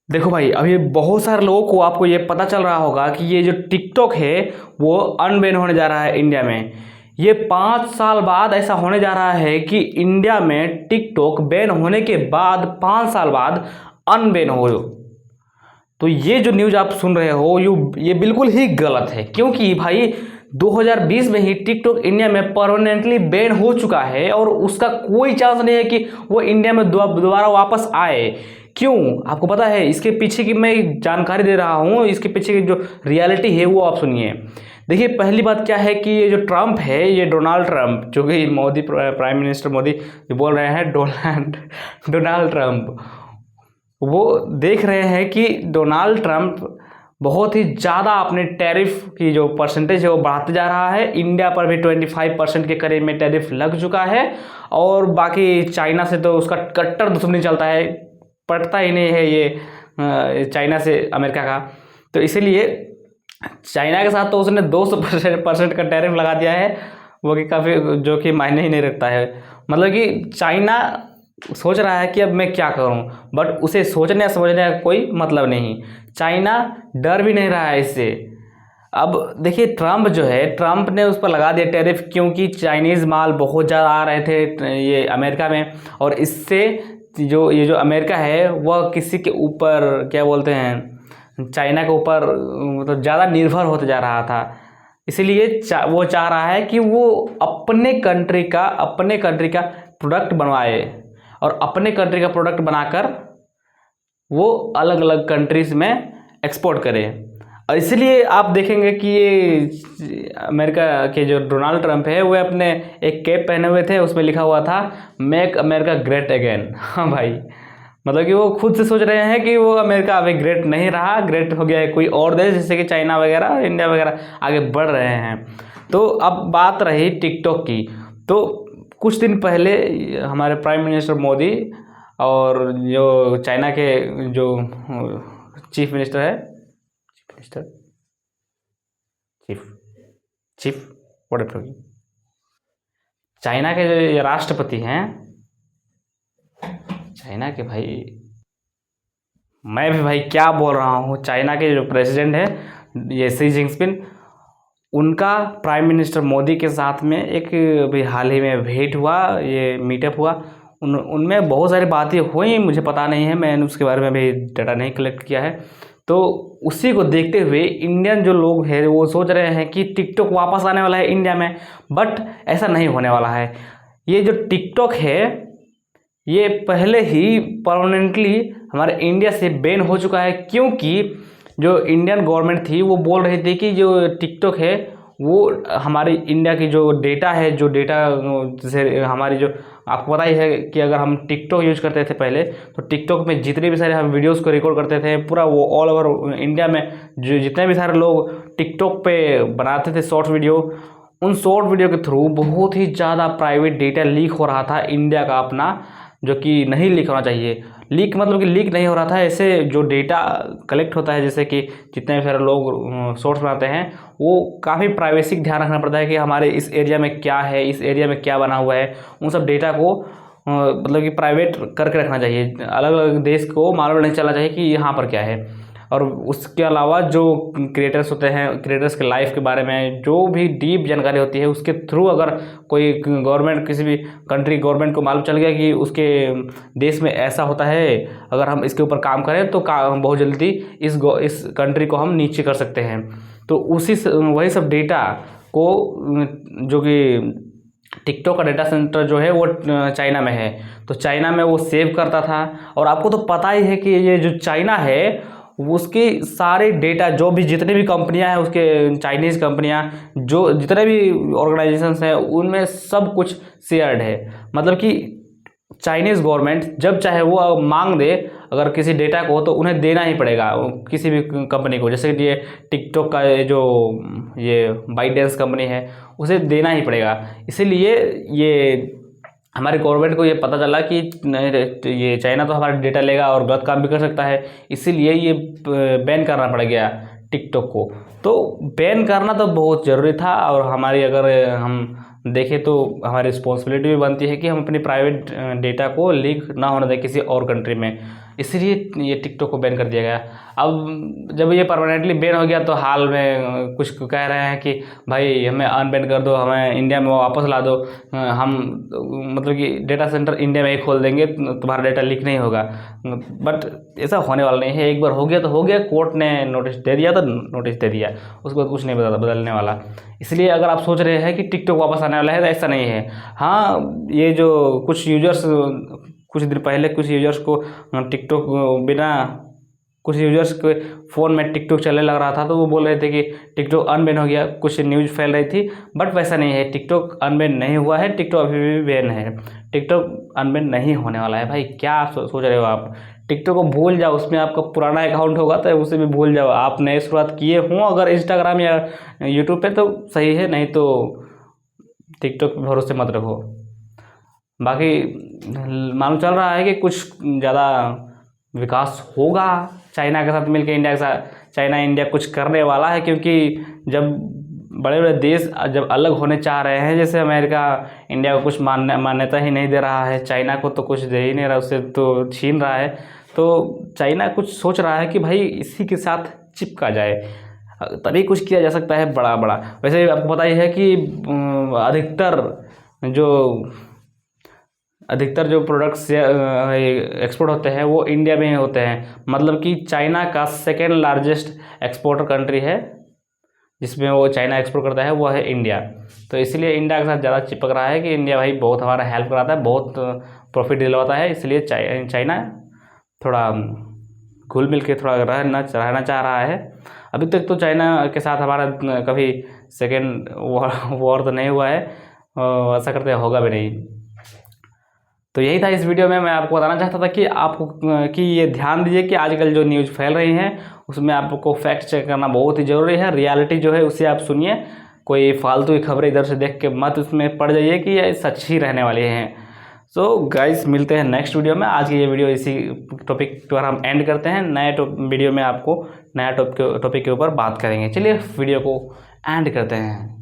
देखो भाई, अभी बहुत सारे लोगों को आपको ये पता चल रहा होगा कि ये जो टिकटॉक है वो अनबैन होने जा रहा है इंडिया में। ये 5 साल बाद ऐसा होने जा रहा है कि इंडिया में टिकटॉक बैन होने के बाद 5 साल बाद अनबैन हो। तो ये जो न्यूज़ आप सुन रहे हो ये बिल्कुल ही गलत है, क्योंकि भाई 2020 में ही टिकटॉक इंडिया में परमानेंटली बैन हो चुका है और उसका कोई चांस नहीं है कि वो इंडिया में दोबारा वापस आए। क्यों? आपको पता है इसके पीछे की मैं जानकारी दे रहा हूँ, इसके पीछे की जो रियलिटी है वो आप सुनिए। देखिए, पहली बात क्या है कि ये जो ट्रम्प है, ये डोनाल्ड ट्रम्प, जो कि मोदी प्राइम मिनिस्टर मोदी जो बोल रहे हैं डोनाल्ड ट्रम्प, वो देख रहे हैं कि डोनाल्ड ट्रम्प बहुत ही ज़्यादा अपने टैरिफ की जो परसेंटेज है वो बढ़ाते जा रहा है। इंडिया पर भी 25% के करीब में टैरिफ लग चुका है और बाकी चाइना से तो उसका कट्टर दुश्मनी चलता है, पटता ही नहीं है ये चाइना से अमेरिका का। तो इसीलिए चाइना के साथ तो उसने 200% का टैरिफ लगा दिया है, वो कि काफ़ी, जो कि मायने ही नहीं रखता है। मतलब कि चाइना सोच रहा है कि अब मैं क्या करूं, बट उसे सोचने समझने का कोई मतलब नहीं। चाइना डर भी नहीं रहा है इससे। अब देखिए, ट्रम्प जो है, ट्रम्प ने उस पर लगा दिया टैरिफ क्योंकि चाइनीज़ माल बहुत ज़्यादा आ रहे थे ये अमेरिका में, और इससे ये जो अमेरिका है वह किसी के ऊपर, क्या बोलते हैं, चाइना के ऊपर मतलब ज़्यादा निर्भर होते जा रहा था। इसीलिए वो चाह रहा है कि वो अपने कंट्री का प्रोडक्ट बनवाए और अपने कंट्री का प्रोडक्ट बनाकर वो अलग अलग कंट्रीज़ में एक्सपोर्ट करे। और इसलिए आप देखेंगे कि ये अमेरिका के जो डोनाल्ड ट्रम्प है वो अपने एक कैप पहने हुए थे, उसमें लिखा हुआ था मेक अमेरिका ग्रेट अगेन। हाँ भाई, मतलब कि वो खुद से सोच रहे हैं कि वो अमेरिका अभी ग्रेट नहीं रहा, ग्रेट हो गया है कोई और देश, जैसे कि चाइना वगैरह, इंडिया वगैरह आगे बढ़ रहे हैं। तो अब बात रही टिकटॉक की, तो कुछ दिन पहले हमारे प्राइम मिनिस्टर मोदी और जो चाइना के जो चीफ मिनिस्टर है, minister chief chief whatever, China के जो ये राष्ट्रपति हैं, चाइना के भाई, मैं भी भाई क्या बोल रहा हूँ, चाइना के जो प्रेसिडेंट है ये शी जिनपिंग, उनका प्राइम मिनिस्टर मोदी के साथ में एक अभी हाल ही में भेंट हुआ, ये मीटअप हुआ। उनमें बहुत सारी बातें हुई, मुझे पता नहीं है, मैंने उसके बारे में भी डाटा नहीं कलेक्ट किया है। तो उसी को देखते हुए इंडियन जो लोग हैं वो सोच रहे हैं कि टिकटॉक वापस आने वाला है इंडिया में, बट ऐसा नहीं होने वाला है। ये जो टिकटॉक है ये पहले ही परमानेंटली हमारे इंडिया से बैन हो चुका है, क्योंकि जो इंडियन गवर्नमेंट थी वो बोल रही थी कि जो टिकटॉक है वो हमारी इंडिया की जो डेटा है, जो डेटा जैसे हमारी जो, आपको पता ही है कि अगर हम टिकटॉक यूज करते थे पहले, तो टिकटॉक में जितने भी सारे हम वीडियोस को रिकॉर्ड करते थे पूरा, वो ऑल ओवर इंडिया में जो जितने भी सारे लोग टिकटॉक पे बनाते थे शॉर्ट वीडियो, उन शॉर्ट वीडियो के थ्रू बहुत ही ज़्यादा प्राइवेट डेटा लीक हो रहा था इंडिया का अपना, जो कि नहीं लीक होना चाहिए। लीक मतलब कि लीक नहीं हो रहा था, ऐसे जो डेटा कलेक्ट होता है, जैसे कि जितने भी सारे लोग सोर्स बनाते हैं, वो काफ़ी प्राइवेसी ध्यान रखना पड़ता है कि हमारे इस एरिया में क्या है, इस एरिया में क्या बना हुआ है, उन सब डेटा को मतलब कि प्राइवेट करके रखना चाहिए। अलग अलग देश को मालूम नहीं चलना चाहिए कि यहाँ पर क्या है। और उसके अलावा जो क्रिएटर्स होते हैं, क्रिएटर्स के लाइफ के बारे में जो भी डीप जानकारी होती है, उसके थ्रू अगर कोई गवर्नमेंट, किसी भी कंट्री गवर्नमेंट को मालूम चल गया कि उसके देश में ऐसा होता है, अगर हम इसके ऊपर काम करें तो हम बहुत जल्दी इस कंट्री को हम नीचे कर सकते हैं। तो वही सब डेटा को, जो कि टिकटॉक का डेटा सेंटर जो है वो चाइना में है, तो चाइना में वो सेव करता था। और आपको तो पता ही है कि ये जो चाइना है उसकी सारे डेटा, जो भी जितने भी कंपनियां हैं उसके, चाइनीज़ कंपनियां, जो जितने भी ऑर्गेनाइजेशंस हैं, उनमें सब कुछ शेयर्ड है। मतलब कि चाइनीज़ गवर्नमेंट जब चाहे वो मांग दे अगर किसी डेटा को, तो उन्हें देना ही पड़ेगा किसी भी कंपनी को। जैसे कि ये टिकटॉक का जो ये बाइडेंस कंपनी है, उसे देना ही पड़ेगा। इसीलिए ये हमारे गवर्नमेंट को ये पता चला कि नहीं, ये चाइना तो हमारा डेटा लेगा और गलत काम भी कर सकता है, इसीलिए ये बैन करना पड़ गया टिकटॉक को। तो बैन करना तो बहुत ज़रूरी था, और हमारी अगर हम देखें तो हमारी रिस्पॉन्सिबिलिटी भी बनती है कि हम अपनी प्राइवेट डेटा को लीक ना होने दें किसी और कंट्री में। इसीलिए ये टिकटॉक को बैन कर दिया गया। अब जब ये परमानेंटली बैन हो गया तो हाल में कुछ कह रहे हैं कि भाई हमें अनबैन कर दो, हमें इंडिया में वापस ला दो, हम मतलब कि डेटा सेंटर इंडिया में ही खोल देंगे, तुम्हारा डेटा लीक नहीं होगा। बट ऐसा होने वाला नहीं है, एक बार हो गया तो हो गया, कोर्ट ने नोटिस दे दिया तो नोटिस दे दिया, उसके बाद कुछ नहीं बदलने वाला। इसलिए अगर आप सोच रहे हैं कि टिकटॉक वापस आने वाला है तो ऐसा नहीं है। हाँ, ये जो कुछ यूजर्स कुछ दिन पहले कुछ यूजर्स को टिकटॉक बिना कुछ यूजर्स के फ़ोन में टिकटॉक चलने लग रहा था तो वो बोल रहे थे कि टिकटॉक अनबैन हो गया, कुछ न्यूज़ फैल रही थी। बट वैसा नहीं है, टिकटॉक अनबैन नहीं हुआ है, टिकटॉक अभी भी बैन है। टिकटॉक अनबैन नहीं होने वाला है भाई, क्या सोच रहे हो आप? टिकटॉक को भूल जाओ, उसमें आपका पुराना अकाउंट होगा तो उसे भी भूल जाओ। आप नए शुरुआत किए हों अगर इंस्टाग्राम या यूट्यूब पे तो सही है, नहीं तो टिकटॉक पे भरोसे मत रखो। बाकी मालूम चल रहा है कि कुछ ज़्यादा विकास होगा चाइना के साथ मिलकर, इंडिया के साथ। चाइना इंडिया कुछ करने वाला है, क्योंकि जब बड़े बड़े देश जब अलग होने चाह रहे हैं, जैसे अमेरिका इंडिया को कुछ मान्यता ही नहीं दे रहा है, चाइना को तो कुछ दे ही नहीं रहा, उससे तो छीन रहा है, तो चाइना कुछ सोच रहा है कि भाई इसी के साथ चिपका जाए, तभी कुछ किया जा सकता है बड़ा बड़ा। वैसे आपको पता ही है कि अधिकतर जो प्रोडक्ट्स एक्सपोर्ट होते हैं वो इंडिया में ही होते हैं। मतलब कि चाइना का सेकेंड लार्जेस्ट एक्सपोर्टर कंट्री है, जिसमें वो चाइना एक्सपोर्ट करता है वो है इंडिया। तो इसलिए इंडिया के साथ ज़्यादा चिपक रहा है कि इंडिया भाई बहुत हमारा हेल्प कराता है, बहुत प्रॉफिट दिलवाता है, इसलिए चाइना थोड़ा घुल मिल के थोड़ा रहना चाह रहा है। अभी तक तो चाइना के साथ हमारा कभी सेकेंड वॉर तो नहीं हुआ है, ऐसा करते होगा भी नहीं। तो यही था इस वीडियो में, मैं आपको बताना चाहता था कि आपको कि ये ध्यान दीजिए कि आजकल जो न्यूज़ फैल रही हैं उसमें आपको फैक्ट चेक करना बहुत ही ज़रूरी है। रियलिटी जो है उसे आप सुनिए, कोई फालतू की खबरें इधर से देख के मत उसमें पड़ जाइए कि ये सच ही रहने वाली हैं। सो गाइस, मिलते हैं नेक्स्ट वीडियो में। आज की ये वीडियो इसी टॉपिक पर हम एंड करते हैं, नए वीडियो में आपको नया टॉपिक के ऊपर बात करेंगे। चलिए वीडियो को एंड करते हैं।